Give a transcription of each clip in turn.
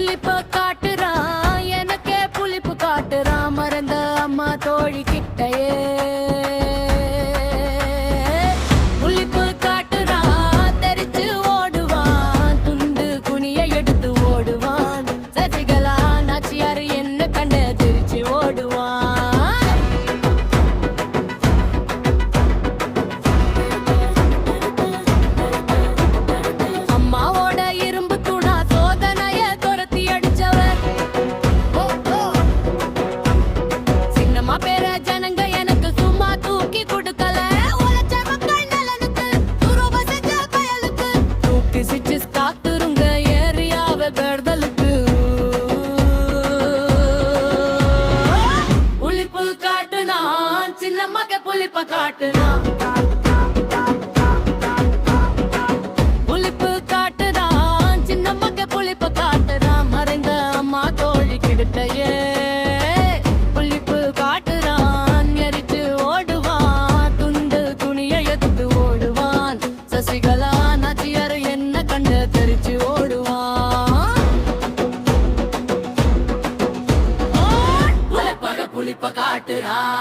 புளிப்ப காட்டுறான் எனக்கே புளிப்பு காட்டுறான் மறந்த அம்மா தோழி கிட்டையே புளிப்பு காட்டுறான் தெரிச்சு ஓடுவான் துண்டு குனிய எடுத்து ஓடுவான் சசிகலா நாச்சியாரு என்ன கண்ட திருச்சி ஓடுவான் அம்மாவோட இரும்பு துணா சோதனைய துரத்தி அடிச்சவர் சின்னம்மா பேர ஜனங்க எனக்கு சும்மா தூக்கி கொடுக்கல உழைச்ச மக்கள் நலனுக்கு துரோக செஞ்ச பயலுக்கு தூக்கி சிச்சு காத்துருங்க ஏரியாவ கெடுதலுக்கு புளிப்பு காட்டுனா சின்னம்மாக்கு புளிப்ப காட்டுனா புளிப்பு காட்டுறான் சின்னம்மாக்கு புளிப்பு காட்டுறான் மறைந்த அம்மா தோழி கிட்டயே புளிப்பு காட்டுறான் எரிச்சு ஓடுவான் துண்டு துணியை எடுத்து ஓடுவான் சசிகலா நாச்சியார் என்ன கண்டு தெரிச்சு ஓடுவான் புளிப்ப காட்டுறான்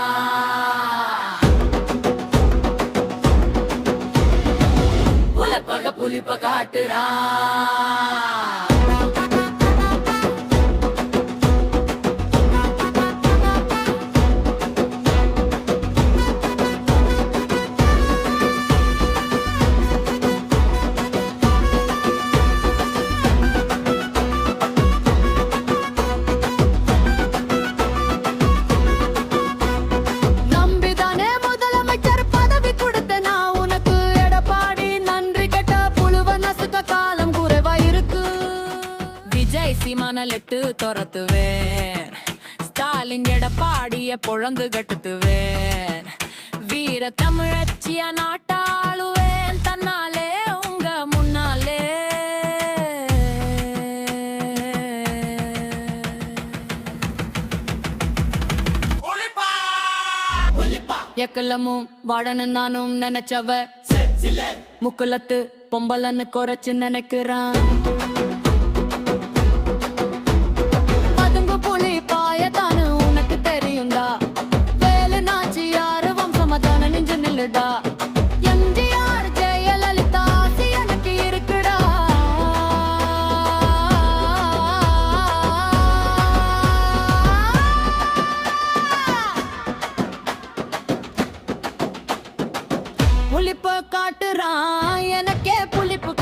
புளிப்ப காட்டுறான் நம்பிதானே முதலமைச்சர் பதவி கொடுத்த நான் உனக்கு எடப்பாடி நன்றி கெட்ட புழுவ நசுக்க காலம் குறைவா இருக்கு விஜய் சீமானல் எட்டு துரத்துவேன் ஸ்டாலின் எடப்பாடிய பொழந்து கட்டுத்துவேன் வீர தமிழச்சியா நாட்டாளுவேன் தன்னாலே உங்க முன்னாலே எக்கலமும் வாடணும் நானும் நினைச்சவ முக்குலத்து பொம்பலன்னு குறைச்சு நினைக்கிறான் பதுங்கு புலி பாயத்தானு உனக்கு தெரியும்டா வேலு நாச்சி யாரு வம்சமதான நெஞ்சு நில்லுடா எம்ஜிஆர் ஜெயலலிதா ஆசி எனக்கு இருக்குடா புளிப்பு காட்டுறான் எனக்கே புளிப்பு